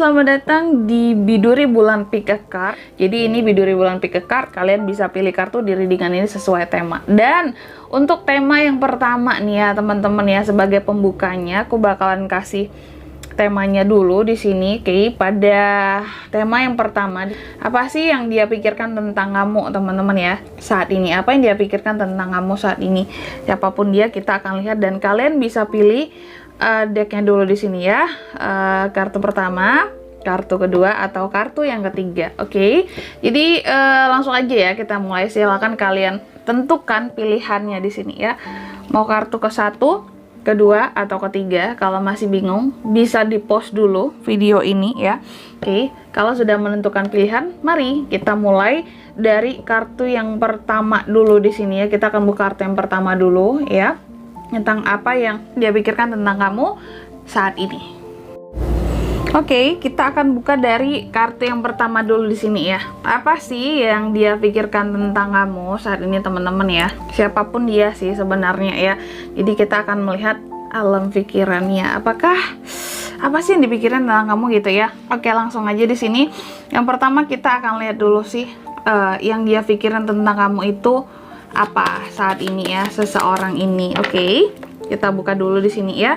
selamat datang di Biduri Bulan Pick a Card. Jadi ini Biduri Bulan Pick a Card, kalian bisa pilih kartu di readingan ini sesuai tema. Dan untuk tema yang pertama nih ya teman-teman ya, sebagai pembukanya aku bakalan kasih temanya dulu di sini. Oke, pada tema yang pertama, apa sih yang dia pikirkan tentang kamu teman-teman ya saat ini? Apa yang dia pikirkan tentang kamu saat ini? Siapapun dia, kita akan lihat dan kalian bisa pilih decknya dulu di sini ya. Kartu pertama, kartu kedua, atau kartu yang ketiga. Oke, jadi langsung aja ya kita mulai. Silakan kalian tentukan pilihannya di sini ya. Mau kartu ke satu, kedua, atau ketiga. Kalau masih bingung bisa di pause dulu video ini ya. Oke, kalau sudah menentukan pilihan, mari kita mulai dari kartu yang pertama dulu di sini ya. Kita akan buka kartu yang pertama dulu ya, tentang apa yang dia pikirkan tentang kamu saat ini. Oke, kita akan buka dari kartu yang pertama dulu di sini ya. Apa sih yang dia pikirkan tentang kamu saat ini teman-teman ya? Siapapun dia sih sebenarnya ya. Jadi kita akan melihat alam pikirannya. Apa sih yang dipikirkan tentang kamu gitu ya? Oke, langsung aja di sini. Yang pertama kita akan lihat dulu sih yang dia pikirkan tentang kamu itu apa saat ini ya, seseorang ini. Oke, kita buka dulu di sini ya.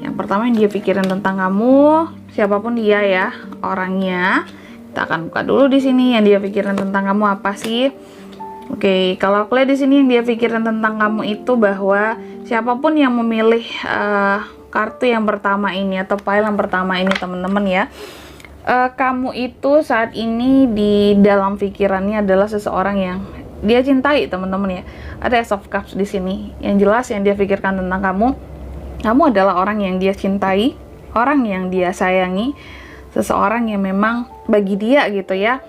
Yang pertama yang dia pikirin tentang kamu, siapapun dia ya orangnya. Kita akan buka dulu di sini yang dia pikirin tentang kamu apa sih. Oke, kalau aku lihat di sini yang dia pikirin tentang kamu itu bahwa siapapun yang memilih kartu yang pertama ini atau pile yang pertama ini teman-teman ya, kamu itu saat ini di dalam pikirannya adalah seseorang yang dia cintai teman-teman ya. Ada Ace of Cups di sini. Yang jelas yang dia pikirkan tentang kamu adalah orang yang dia cintai, orang yang dia sayangi, seseorang yang memang bagi dia gitu ya,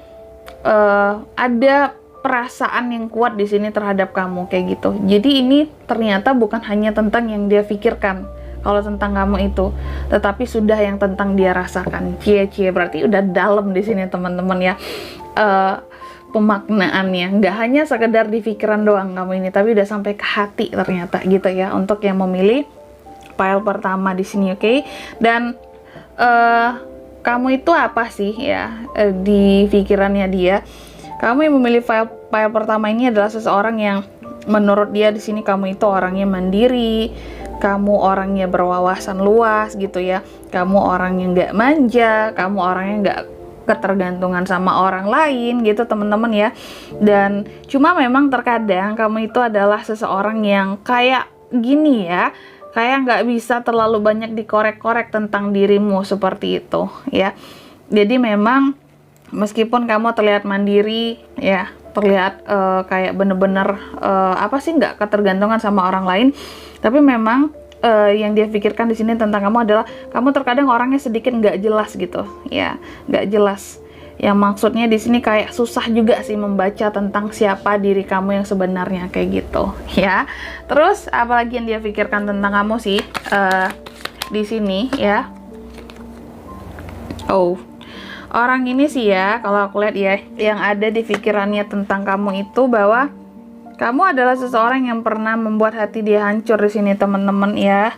ada perasaan yang kuat di sini terhadap kamu kayak gitu. Jadi ini ternyata bukan hanya tentang yang dia pikirkan kalau tentang kamu itu, tetapi sudah yang tentang dia rasakan. Cie berarti udah dalam di sini teman-teman ya. Pemaknaannya nggak hanya sekedar di pikiran doang kamu ini, tapi udah sampai ke hati ternyata gitu ya untuk yang memilih pile pertama di sini. Oke, dan kamu itu apa sih ya di pikirannya dia? Kamu yang memilih pile pertama ini adalah seseorang yang menurut dia di sini kamu itu orangnya mandiri, kamu orangnya berwawasan luas gitu ya, kamu orang yang nggak manja, kamu orangnya nggak ketergantungan sama orang lain gitu teman-teman ya. Dan cuma memang terkadang kamu itu adalah seseorang yang kayak gini ya, kayak nggak bisa terlalu banyak dikorek-korek tentang dirimu seperti itu ya. Jadi memang meskipun kamu terlihat mandiri ya, terlihat kayak bener-bener apa sih, nggak ketergantungan sama orang lain, tapi memang yang dia pikirkan di sini tentang kamu adalah kamu terkadang orangnya sedikit nggak jelas gitu ya, nggak jelas. Yang maksudnya di sini kayak susah juga sih membaca tentang siapa diri kamu yang sebenarnya kayak gitu ya. Terus apalagi yang dia pikirkan tentang kamu sih di sini ya? Oh, orang ini sih ya, kalau aku lihat ya, yang ada di pikirannya tentang kamu itu bahwa kamu adalah seseorang yang pernah membuat hati dia hancur di sini teman-teman ya.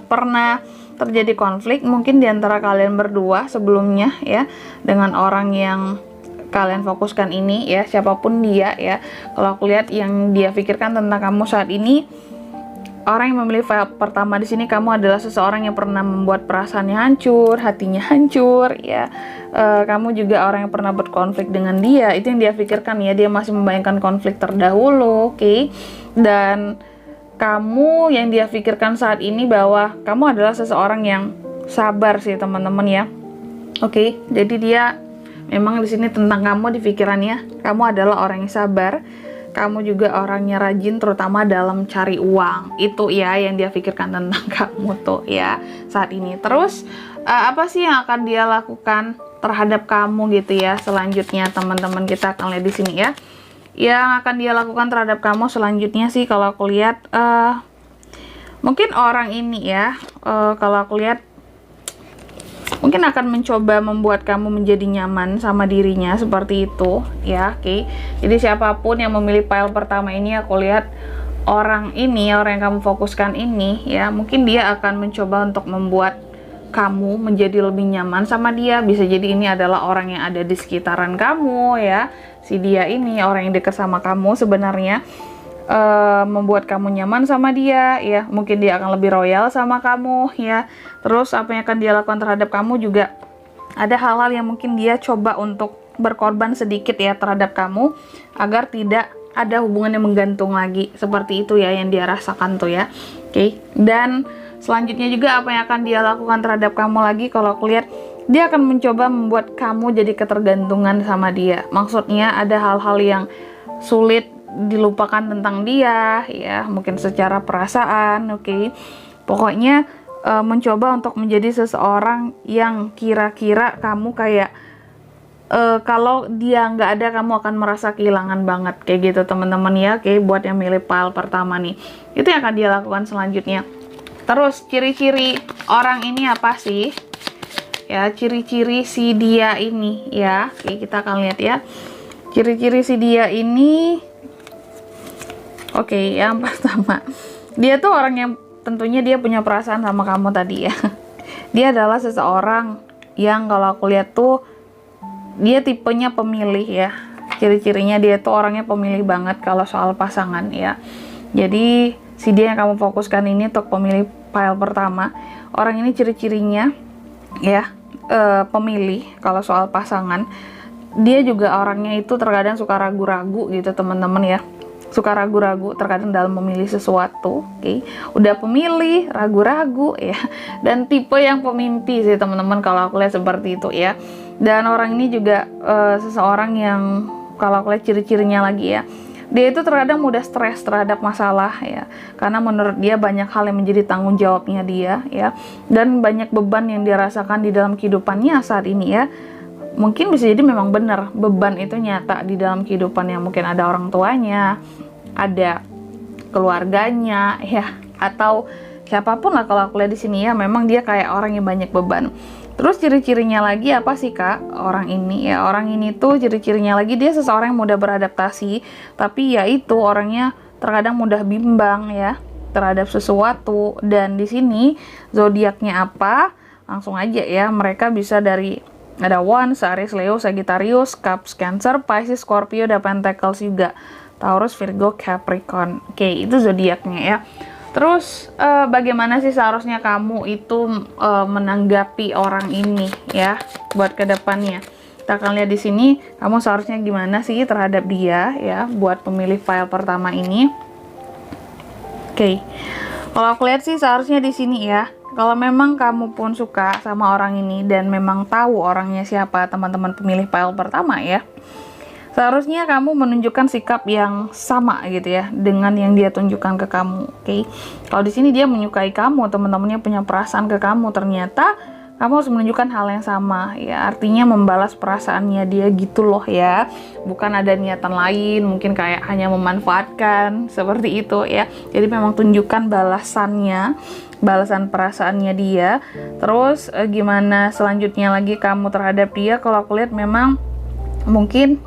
Pernah terjadi konflik mungkin di antara kalian berdua sebelumnya ya, dengan orang yang kalian fokuskan ini ya, siapapun dia ya. Kalau aku lihat yang dia pikirkan tentang kamu saat ini, orang yang memilih file pertama di sini, kamu adalah seseorang yang pernah membuat perasaannya hancur, hatinya hancur ya. Kamu juga orang yang pernah berkonflik dengan dia, itu yang dia pikirkan ya. Dia masih membayangkan konflik terdahulu, oke. Dan kamu yang dia pikirkan saat ini bahwa kamu adalah seseorang yang sabar sih teman-teman ya. Oke, jadi dia memang di sini tentang kamu di pikirannya, kamu adalah orang yang sabar. Kamu juga orangnya rajin terutama dalam cari uang. Itu ya yang dia pikirkan tentang kamu tuh ya saat ini. Terus apa sih yang akan dia lakukan terhadap kamu gitu ya selanjutnya teman-teman? Kita akan lihat di sini ya. Yang akan dia lakukan terhadap kamu selanjutnya sih kalau aku lihat mungkin orang ini ya, kalau aku lihat mungkin akan mencoba membuat kamu menjadi nyaman sama dirinya seperti itu ya. Oke, jadi siapapun yang memilih pile pertama ini, aku lihat orang ini, orang yang kamu fokuskan ini ya, mungkin dia akan mencoba untuk membuat kamu menjadi lebih nyaman sama dia. Bisa jadi ini adalah orang yang ada di sekitaran kamu ya, si dia ini orang yang dekat sama kamu sebenarnya, membuat kamu nyaman sama dia ya. Mungkin dia akan lebih royal sama kamu ya. Terus apa yang akan dia lakukan terhadap kamu juga, ada hal-hal yang mungkin dia coba untuk berkorban sedikit ya terhadap kamu, agar tidak ada hubungan yang menggantung lagi. Seperti itu ya yang dia rasakan tuh ya. Oke. Dan selanjutnya juga apa yang akan dia lakukan terhadap kamu lagi, kalau aku lihat dia akan mencoba membuat kamu jadi ketergantungan sama dia. Maksudnya ada hal-hal yang sulit dilupakan tentang dia ya, mungkin secara perasaan. Oke. Pokoknya mencoba untuk menjadi seseorang yang kira-kira kamu kayak kalau dia nggak ada kamu akan merasa kehilangan banget, kayak gitu teman-teman ya. Oke, buat yang milih pile pertama nih, itu yang akan dia lakukan selanjutnya. Terus ciri-ciri orang ini apa sih? Ya, ciri-ciri si dia ini ya. Oke, kita akan lihat ya. Ciri-ciri si dia ini. Oke, yang pertama, dia tuh orang yang tentunya dia punya perasaan sama kamu tadi ya. Dia adalah seseorang yang kalau aku lihat tuh dia tipenya pemilih ya. Ciri-cirinya dia tuh orangnya pemilih banget kalau soal pasangan ya. Jadi si dia yang kamu fokuskan ini untuk pemilih pile pertama, orang ini ciri-cirinya ya pemilih kalau soal pasangan. Dia juga orangnya itu terkadang suka ragu-ragu gitu teman-teman ya, suka ragu-ragu terkadang dalam memilih sesuatu. Oke. Udah pemilih ragu-ragu ya, dan tipe yang pemimpi sih teman-teman kalau aku lihat seperti itu ya. Dan orang ini juga seseorang yang kalau aku lihat ciri-cirinya lagi ya, dia itu terkadang mudah stres terhadap masalah ya, karena menurut dia banyak hal yang menjadi tanggung jawabnya dia ya, dan banyak beban yang dia rasakan di dalam kehidupannya saat ini ya. Mungkin bisa jadi memang benar beban itu nyata di dalam kehidupannya, mungkin ada orang tuanya, ada keluarganya ya, atau siapapun lah kalau aku lihat di sini ya, memang dia kayak orang yang banyak beban. Terus ciri-cirinya lagi apa sih kak orang ini ya? Orang ini tuh ciri-cirinya lagi dia seseorang yang mudah beradaptasi, tapi ya itu orangnya terkadang mudah bimbang ya terhadap sesuatu. Dan di sini zodiaknya apa? Langsung aja ya, mereka bisa dari ada Once, Aries, Leo, Sagittarius, Cups, Cancer, Pisces, Scorpio, dan Pentacles juga, Taurus, Virgo, Capricorn. Oke, itu zodiaknya ya. Terus bagaimana sih seharusnya kamu itu menanggapi orang ini ya buat kedepannya? Kita akan lihat di sini kamu seharusnya gimana sih terhadap dia ya buat pemilih file pertama ini. Oke. Kalau aku lihat sih seharusnya di sini ya. Kalau memang kamu pun suka sama orang ini dan memang tahu orangnya siapa, teman-teman pemilih file pertama ya, seharusnya kamu menunjukkan sikap yang sama gitu ya dengan yang dia tunjukkan ke kamu. Oke. Kalau di sini dia menyukai kamu, teman-temannya punya perasaan ke kamu, ternyata kamu harus menunjukkan hal yang sama ya, artinya membalas perasaannya dia gitu loh ya, bukan ada niatan lain, mungkin kayak hanya memanfaatkan seperti itu ya. Jadi memang tunjukkan balasannya, balasan perasaannya dia. Terus gimana selanjutnya lagi kamu terhadap dia? Kalau aku lihat memang mungkin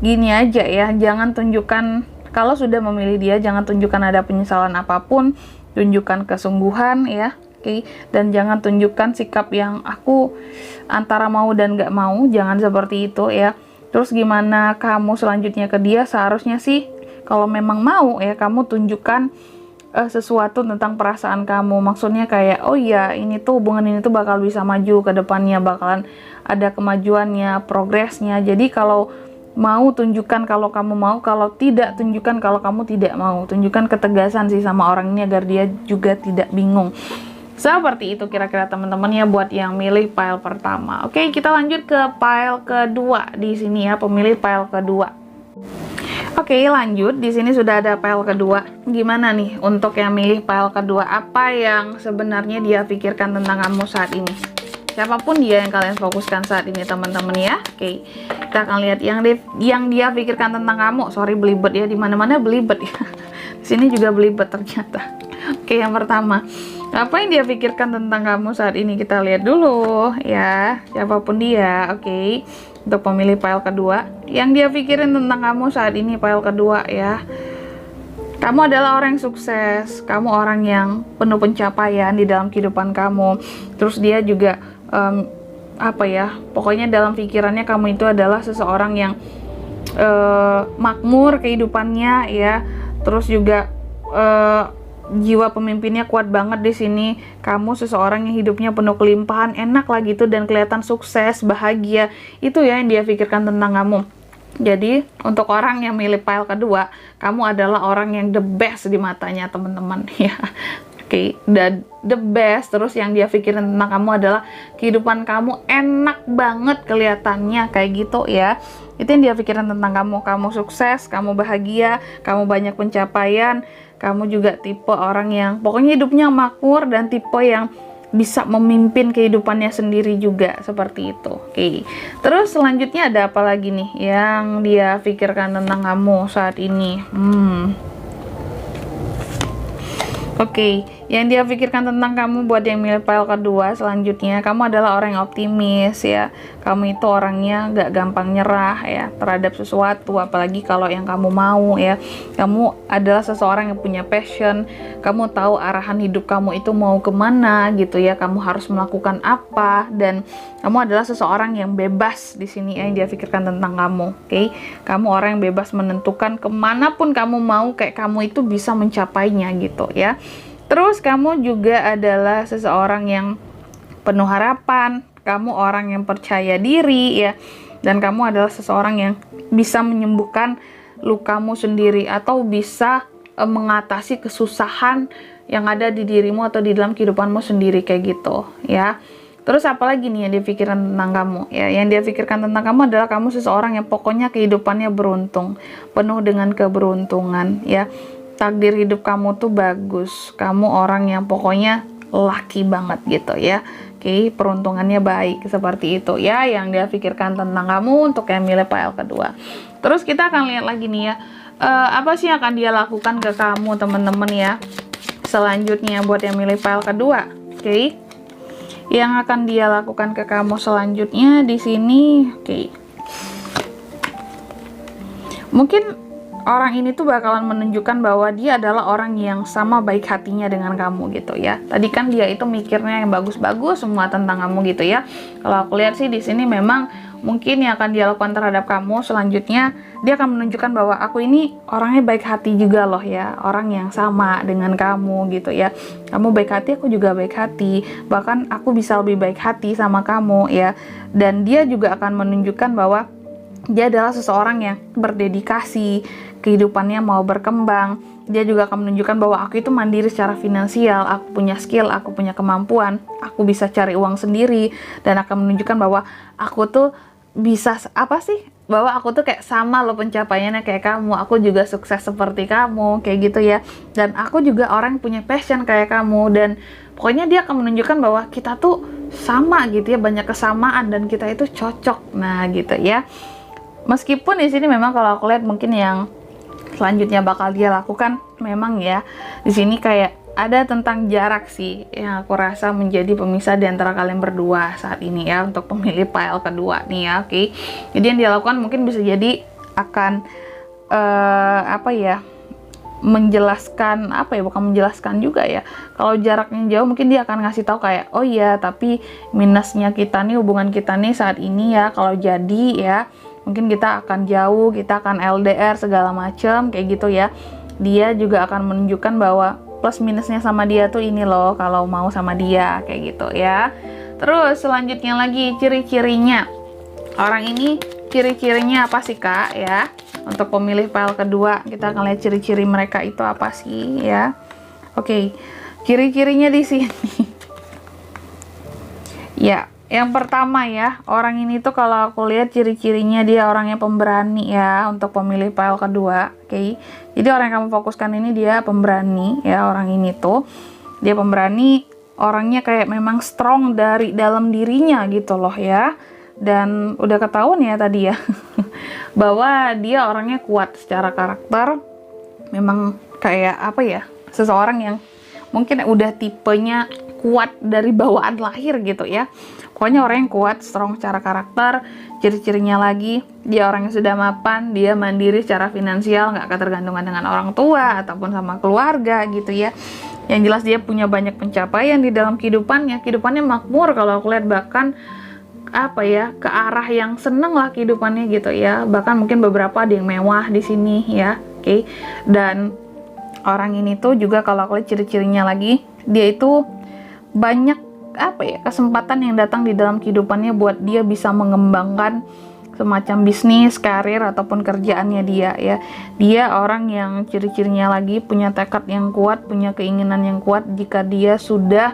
gini aja ya, jangan tunjukkan kalau sudah memilih dia, jangan tunjukkan ada penyesalan apapun, tunjukkan kesungguhan ya. Oke, dan jangan tunjukkan sikap yang aku antara mau dan gak mau, jangan seperti itu ya. Terus gimana kamu selanjutnya ke dia? Seharusnya sih kalau memang mau ya, kamu tunjukkan sesuatu tentang perasaan kamu. Maksudnya kayak, oh iya ini tuh hubungan ini tuh bakal bisa maju ke depannya, bakalan ada kemajuannya, progresnya. Jadi kalau mau tunjukkan kalau kamu mau, kalau tidak tunjukkan kalau kamu tidak mau. Tunjukkan ketegasan sih sama orang ini agar dia juga tidak bingung. Seperti itu kira-kira teman-teman ya buat yang milih pile pertama. Oke, kita lanjut ke pile kedua di sini ya, pemilih pile kedua. Oke, lanjut. Di sini sudah ada pile kedua. Gimana nih untuk yang milih pile kedua? Apa yang sebenarnya dia pikirkan tentang kamu saat ini? Siapapun dia yang kalian fokuskan saat ini teman-teman ya. Oke, kita akan lihat yang dia pikirkan tentang kamu. Sorry belibet ya, di mana-mana belibet ya. Di sini juga belibet ternyata. Oke, yang pertama, apa yang dia pikirkan tentang kamu saat ini? Kita lihat dulu ya, siapapun dia. Oke, untuk pemilih pile kedua, yang dia pikirin tentang kamu saat ini pile kedua ya. Kamu adalah orang yang sukses, kamu orang yang penuh pencapaian di dalam kehidupan kamu. Terus dia juga pokoknya dalam pikirannya kamu itu adalah seseorang yang makmur kehidupannya ya. Terus juga jiwa pemimpinnya kuat banget di sini. Kamu seseorang yang hidupnya penuh kelimpahan, enak lah gitu, dan kelihatan sukses, bahagia. Itu ya yang dia pikirkan tentang kamu. Jadi untuk orang yang milih pile kedua, kamu adalah orang yang the best di matanya teman-teman ya. Oke, dan the best. Terus yang dia pikirin tentang kamu adalah kehidupan kamu enak banget kelihatannya kayak gitu ya. Itu yang dia pikirin tentang kamu. Kamu sukses, kamu bahagia, kamu banyak pencapaian, kamu juga tipe orang yang pokoknya hidupnya makmur dan tipe yang bisa memimpin kehidupannya sendiri juga, seperti itu. Oke. Terus selanjutnya ada apa lagi nih yang dia pikirkan tentang kamu saat ini? Oke, yang dia pikirkan tentang kamu buat yang milih pile kedua selanjutnya, kamu adalah orang yang optimis ya. Kamu itu orangnya gak gampang nyerah ya terhadap sesuatu, apalagi kalau yang kamu mau ya. Kamu adalah seseorang yang punya passion, kamu tahu arahan hidup kamu itu mau kemana gitu ya. Kamu harus melakukan apa, dan kamu adalah seseorang yang bebas di sini ya, yang dia pikirkan tentang kamu. Oke, kamu orang yang bebas menentukan kemanapun kamu mau, kayak kamu itu bisa mencapainya gitu ya. Terus kamu juga adalah seseorang yang penuh harapan, kamu orang yang percaya diri ya, dan kamu adalah seseorang yang bisa menyembuhkan lukamu sendiri atau bisa mengatasi kesusahan yang ada di dirimu atau di dalam kehidupanmu sendiri kayak gitu ya. Terus apalagi nih yang dia pikirkan tentang kamu ya? Yang dia pikirkan tentang kamu adalah kamu seseorang yang pokoknya kehidupannya beruntung, penuh dengan keberuntungan ya. Takdir hidup kamu tuh bagus, kamu orang yang pokoknya laki banget gitu ya. Oke, peruntungannya baik, seperti itu ya yang dia pikirkan tentang kamu untuk yang milih pile kedua. Terus kita akan lihat lagi nih ya, apa sih yang akan dia lakukan ke kamu teman-teman ya selanjutnya buat yang milih pile kedua. Oke, yang akan dia lakukan ke kamu selanjutnya di sini. Oke, mungkin orang ini tuh bakalan menunjukkan bahwa dia adalah orang yang sama baik hatinya dengan kamu gitu ya. Tadi kan dia itu mikirnya yang bagus-bagus semua tentang kamu gitu ya. Kalau aku lihat sih di sini memang mungkin yang akan dia lakukan terhadap kamu selanjutnya, dia akan menunjukkan bahwa aku ini orangnya baik hati juga loh ya. Orang yang sama dengan kamu gitu ya. Kamu baik hati, aku juga baik hati. Bahkan aku bisa lebih baik hati sama kamu ya. Dan dia juga akan menunjukkan bahwa dia adalah seseorang yang berdedikasi, kehidupannya mau berkembang. Dia juga akan menunjukkan bahwa aku itu mandiri secara finansial, aku punya skill, aku punya kemampuan, aku bisa cari uang sendiri, dan akan menunjukkan bahwa aku tuh bisa bahwa aku tuh kayak sama loh pencapaiannya kayak kamu, aku juga sukses seperti kamu, kayak gitu ya. Dan aku juga orang yang punya passion kayak kamu, dan pokoknya dia akan menunjukkan bahwa kita tuh sama gitu ya, banyak kesamaan dan kita itu cocok. Nah, gitu ya. Meskipun di sini memang kalau aku lihat mungkin yang selanjutnya bakal dia lakukan memang ya di sini kayak ada tentang jarak sih yang aku rasa menjadi pemisah di antara kalian berdua saat ini ya untuk pemilih pile kedua nih ya. Oke. Jadi yang dia lakukan mungkin bisa jadi akan menjelaskan bukan menjelaskan juga ya. Kalau jaraknya jauh mungkin dia akan ngasih tahu kayak, oh iya tapi minusnya kita nih, hubungan kita nih saat ini ya, kalau jadi ya mungkin kita akan jauh, kita akan LDR segala macem kayak gitu ya. Dia juga akan menunjukkan bahwa plus minusnya sama dia tuh ini loh kalau mau sama dia kayak gitu ya. Terus selanjutnya lagi ciri-cirinya. Orang ini ciri-cirinya apa sih Kak ya? Untuk pemilih pile kedua kita akan lihat ciri-ciri mereka itu apa sih ya. Oke, ciri-cirinya di sini. Ya, yang pertama ya, orang ini tuh kalau aku lihat ciri-cirinya dia orangnya pemberani ya untuk pemilih pile kedua. Oke. Jadi orang yang kamu fokuskan ini dia pemberani ya, orang ini tuh dia pemberani, orangnya kayak memang strong dari dalam dirinya gitu loh ya. Dan udah ketahuan ya tadi ya bahwa dia orangnya kuat secara karakter. Memang kayak seseorang yang mungkin udah tipenya kuat dari bawaan lahir gitu ya. Pokoknya orang yang kuat, strong secara karakter. Ciri-cirinya lagi, dia orang yang sudah mapan, dia mandiri secara finansial, nggak ketergantungan dengan orang tua ataupun sama keluarga gitu ya. Yang jelas dia punya banyak pencapaian di dalam kehidupannya makmur kalau aku lihat, bahkan apa ya, ke arah yang seneng lah kehidupannya gitu ya. Bahkan mungkin beberapa ada yang mewah di sini ya. Oke. Dan orang ini tuh juga kalau aku lihat ciri-cirinya lagi, dia itu banyak apa ya, kesempatan yang datang di dalam kehidupannya buat dia bisa mengembangkan semacam bisnis, karir ataupun kerjaannya dia ya. Dia orang yang ciri-cirinya lagi punya tekad yang kuat, punya keinginan yang kuat jika dia sudah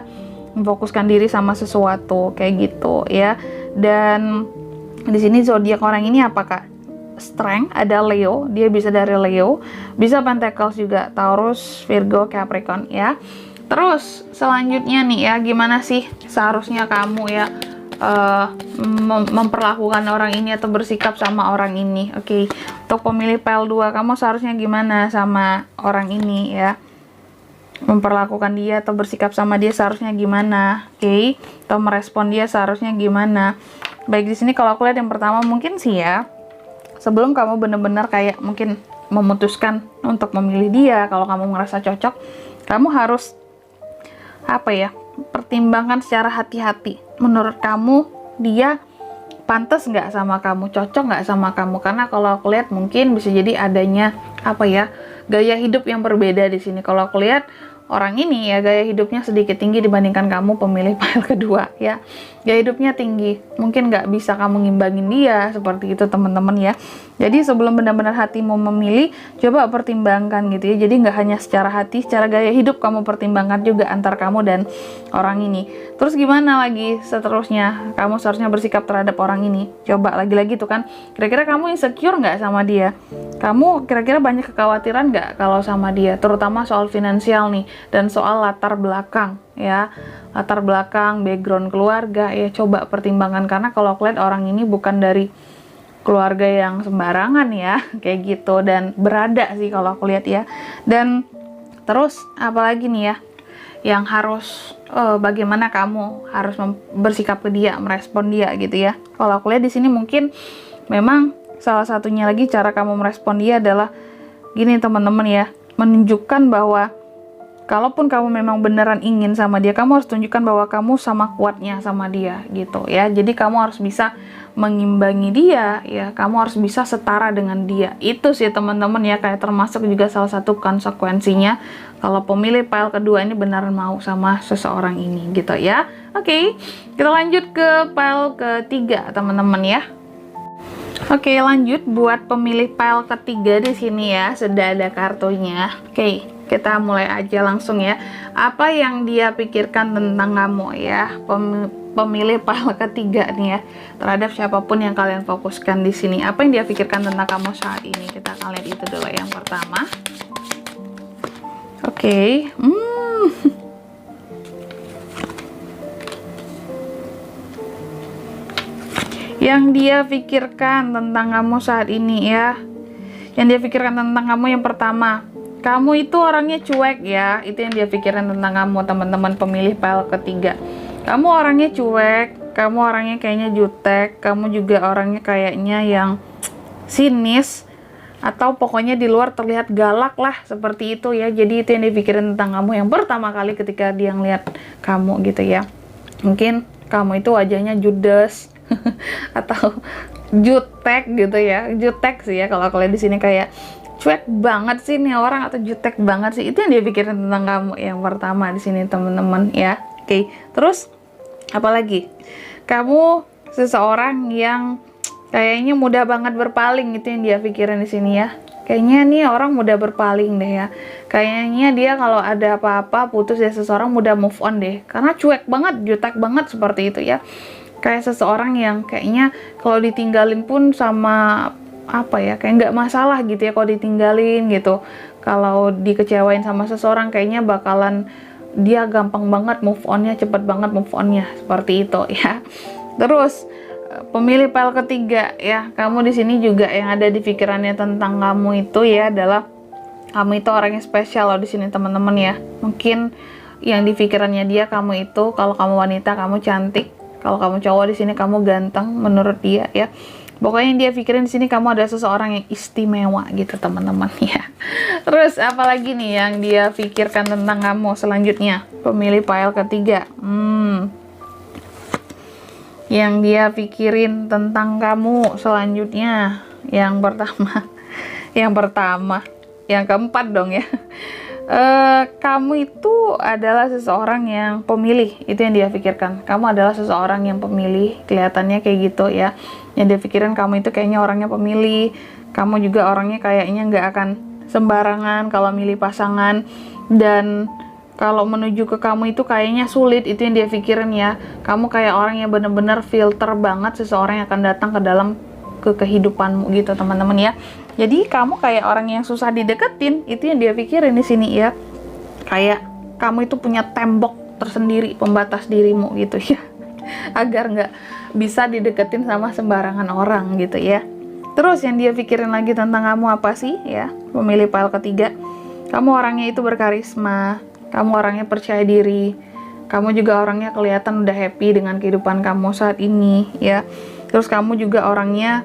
memfokuskan diri sama sesuatu kayak gitu ya. Dan di sini zodiak orang ini apakah? Strength ada Leo, dia bisa dari Leo, bisa Pentacles juga, Taurus, Virgo, Capricorn ya. Terus selanjutnya nih ya, gimana sih seharusnya kamu ya memperlakukan orang ini atau bersikap sama orang ini. Oke. Untuk pemilih PL 2, kamu seharusnya gimana sama orang ini ya, memperlakukan dia atau bersikap sama dia seharusnya gimana. Oke. Atau merespon dia seharusnya gimana. Baik, di sini kalau aku lihat yang pertama mungkin sih ya, sebelum kamu benar-benar kayak mungkin memutuskan untuk memilih dia, kalau kamu ngerasa cocok, kamu harus apa ya, pertimbangkan secara hati-hati. Menurut kamu dia pantas nggak sama kamu, cocok nggak sama kamu? Karena kalau aku lihat mungkin bisa jadi adanya apa ya, gaya hidup yang berbeda di sini. Kalau aku lihat orang ini ya, gaya hidupnya sedikit tinggi dibandingkan kamu pemilih PL kedua ya. Gaya hidupnya tinggi, mungkin nggak bisa kamu ngimbangin dia, seperti itu teman-teman ya. Jadi sebelum benar-benar hatimu memilih, coba pertimbangkan gitu ya. Jadi nggak hanya secara hati, secara gaya hidup kamu pertimbangkan juga antar kamu dan orang ini. Terus gimana lagi seterusnya kamu seharusnya bersikap terhadap orang ini? Coba lagi-lagi tuh kan, kira-kira kamu insecure nggak sama dia? Kamu kira-kira banyak kekhawatiran nggak kalau sama dia, terutama soal finansial nih dan soal latar belakang ya, latar belakang, background keluarga ya. Coba pertimbangkan, karena kalau aku lihat orang ini bukan dari keluarga yang sembarangan ya, kayak gitu, dan berada sih kalau aku lihat ya. Dan terus apalagi nih ya yang harus bagaimana kamu harus bersikap ke dia, merespon dia gitu ya. Kalau aku lihat di sini mungkin memang salah satunya lagi cara kamu merespon dia adalah gini teman-teman ya, menunjukkan bahwa kalaupun kamu memang beneran ingin sama dia, kamu harus tunjukkan bahwa kamu sama kuatnya sama dia gitu ya. Jadi kamu harus bisa mengimbangi dia ya, kamu harus bisa setara dengan dia. Itu sih teman-teman ya, kayak termasuk juga salah satu konsekuensinya kalau pemilih PL kedua ini beneran mau sama seseorang ini gitu ya. Oke, kita lanjut ke PL ketiga teman-teman ya. Oke, lanjut buat pemilih PL ketiga di sini ya, sudah ada kartunya. Oke, kita mulai aja langsung ya. Apa yang dia pikirkan tentang kamu ya, pemilih PL ketiga nih ya, terhadap siapapun yang kalian fokuskan di sini. Apa yang dia pikirkan tentang kamu saat ini? Kita akan lihat itu dulu yang pertama. Oke. Yang dia pikirkan tentang kamu saat ini ya, yang dia pikirkan tentang kamu yang pertama, kamu itu orangnya cuek ya. Itu yang dia pikirkan tentang kamu teman-teman pemilih PL ketiga. Kamu orangnya cuek, kamu orangnya kayaknya jutek, kamu juga orangnya kayaknya yang sinis, atau pokoknya di luar terlihat galak lah, seperti itu ya. Jadi itu yang dipikirin tentang kamu yang pertama kali ketika dia ngeliat kamu gitu ya. Mungkin kamu itu wajahnya judes atau jutek gitu ya. Jutek sih ya kalau kalian di sini, kayak cuek banget sih nih orang atau jutek banget sih. Itu yang dia pikirin tentang kamu yang pertama di sini teman-teman ya. Oke, terus apalagi? Kamu seseorang yang kayaknya mudah banget berpaling, itu yang dia pikirin di sini ya. Kayaknya nih orang mudah berpaling deh ya. Kayaknya dia kalau ada apa-apa putus ya seseorang mudah move on deh. Karena cuek banget, jutek banget seperti itu ya. Kayak seseorang yang kayaknya kalau ditinggalin pun sama apa ya, kayak nggak masalah gitu ya kalau ditinggalin gitu. Kalau dikecewain sama seseorang kayaknya bakalan dia gampang banget move onnya, cepet banget move onnya, seperti itu ya. Terus pemilih PL ketiga ya, kamu di sini juga yang ada di pikirannya tentang kamu itu ya adalah kamu itu orang yang spesial loh di sini teman-teman ya. Mungkin yang di pikirannya dia, kamu itu kalau kamu wanita kamu cantik, Kalau kamu cowok di sini kamu ganteng menurut dia ya. Pokoknya yang dia pikirin di sini kamu adalah seseorang yang istimewa gitu teman-teman ya. Terus apalagi nih yang dia pikirkan tentang kamu selanjutnya? Pemilih pile ketiga. Yang dia pikirin tentang kamu selanjutnya, yang keempat dong ya. Kamu itu adalah seseorang yang pemilih, itu yang dia pikirkan. Kamu adalah seseorang yang pemilih, kelihatannya kayak gitu ya. Yang dia pikirin kamu itu kayaknya orangnya pemilih. Kamu juga orangnya kayaknya nggak akan sembarangan kalau milih pasangan, dan kalau menuju ke kamu itu kayaknya sulit, itu yang dia pikirin ya. Kamu kayak orang yang bener-bener filter banget seseorang yang akan datang ke kehidupanmu gitu teman-teman ya. Jadi kamu kayak orang yang susah dideketin, itu yang dia pikirin di sini ya. Kayak kamu itu punya tembok tersendiri pembatas dirimu gitu ya, agar nggak bisa dideketin sama sembarangan orang gitu ya. Terus yang dia pikirin lagi tentang kamu apa sih ya, pemilih pile ketiga? Kamu orangnya itu berkarisma, kamu orangnya percaya diri, kamu juga orangnya kelihatan udah happy dengan kehidupan kamu saat ini ya. Terus kamu juga orangnya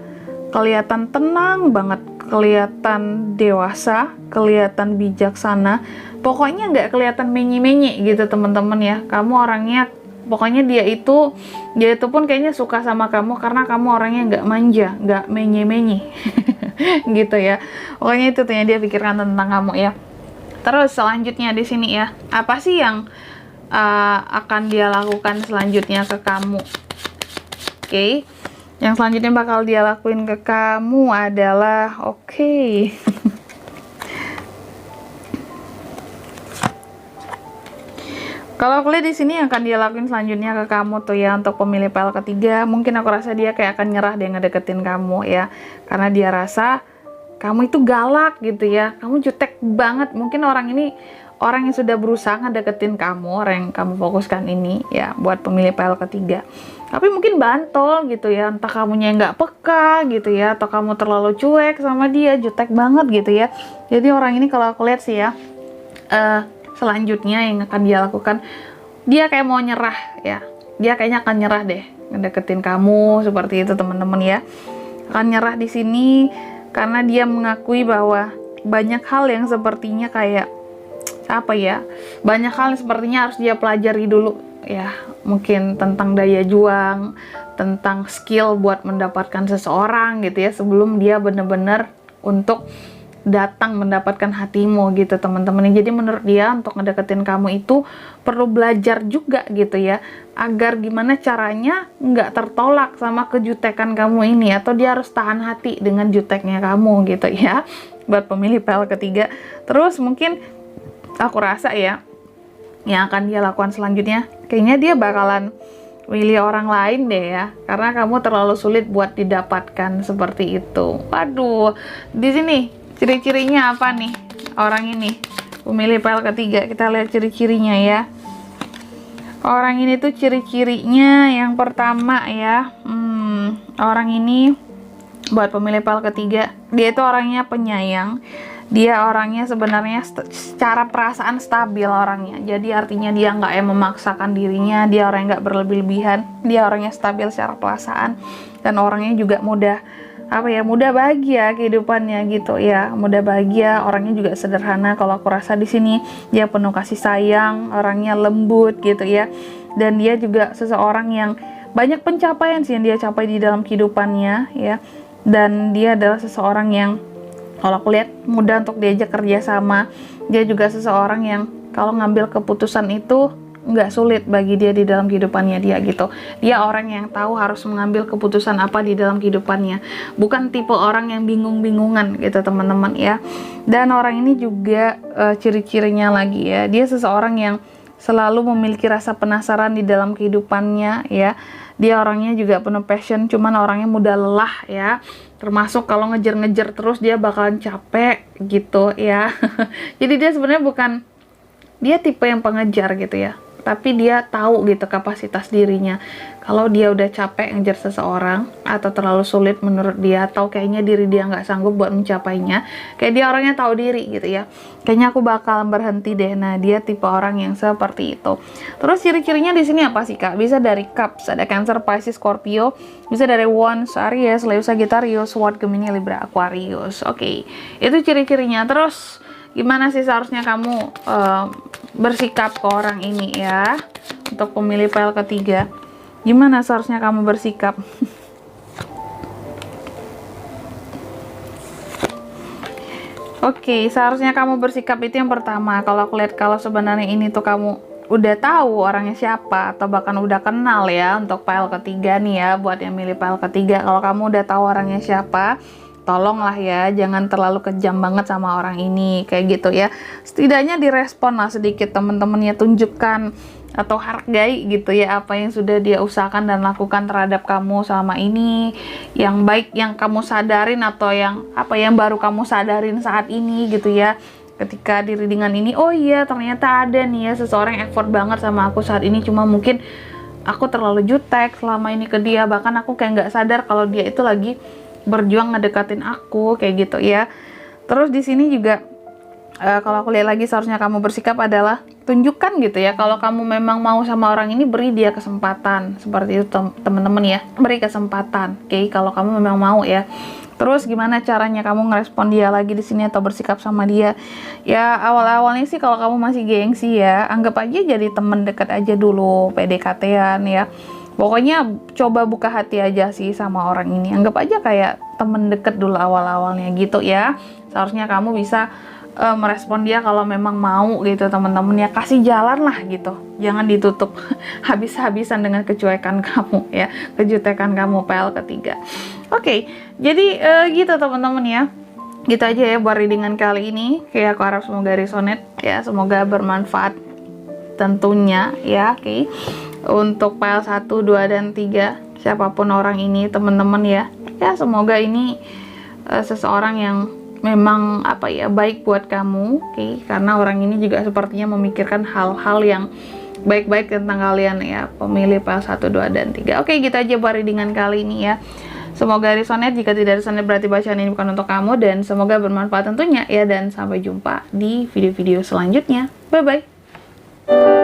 kelihatan tenang banget, kelihatan dewasa, kelihatan bijaksana, pokoknya nggak kelihatan menye-menye gitu teman-teman ya. Kamu orangnya, pokoknya dia itu pun kayaknya suka sama kamu karena kamu orangnya nggak manja, nggak menye-menye gitu ya. Pokoknya itu tuh yang dia pikirkan tentang kamu ya. Terus selanjutnya di sini ya, apa sih yang akan dia lakukan selanjutnya ke kamu? Oke. Yang selanjutnya bakal dia lakuin ke kamu adalah kalau aku lihat di sini yang akan dia lakuin selanjutnya ke kamu tuh ya, untuk pemilih pile ketiga, mungkin aku rasa dia kayak akan nyerah dia ngedeketin kamu ya, karena dia rasa kamu itu galak gitu ya, kamu jutek banget. Mungkin orang ini orang yang sudah berusaha ngedeketin kamu, orang yang kamu fokuskan ini ya, buat pemilih pile ketiga, tapi mungkin bantol gitu ya, entah kamunya nggak peka gitu ya, atau kamu terlalu cuek sama dia, jutek banget gitu ya. Jadi orang ini kalau aku lihat sih ya, selanjutnya yang akan dia lakukan, dia kayak mau nyerah ya, dia kayaknya akan nyerah deh ngedeketin kamu seperti itu teman-teman ya. Akan nyerah di sini karena dia mengakui bahwa banyak hal yang sepertinya kayak apa ya, banyak hal yang sepertinya harus dia pelajari dulu ya, mungkin tentang daya juang, tentang skill buat mendapatkan seseorang gitu ya, sebelum dia bener-bener untuk datang mendapatkan hatimu gitu teman-teman. Jadi menurut dia untuk ngedeketin kamu itu perlu belajar juga gitu ya, agar gimana caranya nggak tertolak sama kejutekan kamu ini, atau dia harus tahan hati dengan juteknya kamu gitu ya, buat pemilih pile ketiga. Terus mungkin aku rasa ya, yang akan dia lakukan selanjutnya, kayaknya dia bakalan milih orang lain deh ya, karena kamu terlalu sulit buat didapatkan seperti itu. Waduh, di sini ciri-cirinya apa nih orang ini, pemilih pile ketiga? Kita lihat ciri-cirinya ya. Orang ini tuh ciri-cirinya yang pertama ya, orang ini buat pemilih pile ketiga, dia itu orangnya penyayang. Dia orangnya sebenarnya secara perasaan stabil orangnya. Jadi artinya dia nggak yang memaksakan dirinya, dia orang yang nggak berlebih-lebihan, dia orangnya stabil secara perasaan, dan orangnya juga mudah bahagia kehidupannya gitu ya, mudah bahagia. Orangnya juga sederhana. Kalau aku rasa di sini dia penuh kasih sayang, orangnya lembut gitu ya, dan dia juga seseorang yang banyak pencapaian sih yang dia capai di dalam kehidupannya ya, dan dia adalah seseorang yang kalau aku lihat mudah untuk diajak kerja sama. Dia juga seseorang yang kalau ngambil keputusan itu nggak sulit bagi dia di dalam kehidupannya dia gitu. Dia orang yang tahu harus mengambil keputusan apa di dalam kehidupannya, bukan tipe orang yang bingung-bingungan gitu teman-teman ya. Dan orang ini juga ciri-cirinya lagi ya, dia seseorang yang selalu memiliki rasa penasaran di dalam kehidupannya ya. Dia orangnya juga penuh passion, cuman orangnya mudah lelah ya, termasuk kalau ngejar-ngejar terus dia bakalan capek gitu ya. Jadi dia sebenarnya bukan, dia tipe yang pengejar gitu ya, tapi dia tahu gitu kapasitas dirinya. Kalau dia udah capek ngejar seseorang atau terlalu sulit menurut dia, atau kayaknya diri dia nggak sanggup buat mencapainya, kayak dia orangnya tahu diri gitu ya, kayaknya aku bakal berhenti deh. Nah, dia tipe orang yang seperti itu. Terus ciri-cirinya di sini apa sih Kak? Bisa dari Cups, ada Cancer, Pisces, Scorpio, bisa dari Wands, Aries, Leo, Sagittarius, Sword, Gemini, Libra, Aquarius. Oke, itu ciri-cirinya. Terus gimana sih seharusnya kamu bersikap ke orang ini ya, untuk pemilih file ketiga? Gimana seharusnya kamu bersikap? Oke, seharusnya kamu bersikap itu yang pertama. Kalau aku lihat, kalau sebenarnya ini tuh kamu udah tahu orangnya siapa, atau bahkan udah kenal ya, untuk file ketiga nih ya, buat yang milih file ketiga, kalau kamu udah tahu orangnya siapa, tolonglah ya, jangan terlalu kejam banget sama orang ini, kayak gitu ya. Setidaknya direspon lah sedikit, temen-temennya tunjukkan atau hargai gitu ya apa yang sudah dia usahakan dan lakukan terhadap kamu selama ini, yang baik yang kamu sadarin atau yang apa yang baru kamu sadarin saat ini gitu ya. Ketika di readingan ini, oh iya ternyata ada nih ya seseorang yang effort banget sama aku saat ini, cuma mungkin aku terlalu jutek selama ini ke dia, bahkan aku kayak nggak sadar kalau dia itu lagi berjuang ngedekatin aku, kayak gitu ya. Terus di sini juga kalau aku lihat lagi, seharusnya kamu bersikap adalah tunjukkan gitu ya, kalau kamu memang mau sama orang ini, beri dia kesempatan. Seperti itu teman-teman ya, beri kesempatan. Oke, kalau kamu memang mau ya. Terus gimana caranya kamu ngerespon dia lagi di sini atau bersikap sama dia? Ya awal-awalnya sih kalau kamu masih gengsi ya, anggap aja jadi temen dekat aja dulu, PDKT-an ya. Pokoknya coba buka hati aja sih sama orang ini. Anggap aja kayak temen deket dulu awal-awalnya gitu ya. Seharusnya kamu bisa merespon dia kalau memang mau gitu, temen-temennya kasih jalan lah gitu, jangan ditutup habis-habisan dengan kecuekan kamu ya, kejutekan kamu PL ketiga. Oke, jadi gitu teman-teman ya, gitu aja ya buat readingan kali ini. Kayak aku harap semoga resonate ya, semoga bermanfaat tentunya ya. Oke, untuk PL 1, 2, dan 3 siapapun orang ini teman-teman ya, semoga ini seseorang yang memang apa ya, baik buat kamu. Oke, karena orang ini juga sepertinya memikirkan hal-hal yang baik-baik tentang kalian ya, pemilih PL 1, 2, dan 3. Oke, gitu aja buat readingan kali ini ya. Semoga resonate, jika tidak resonate berarti bacaan ini bukan untuk kamu, dan semoga bermanfaat tentunya ya, dan sampai jumpa di video-video selanjutnya. Bye bye.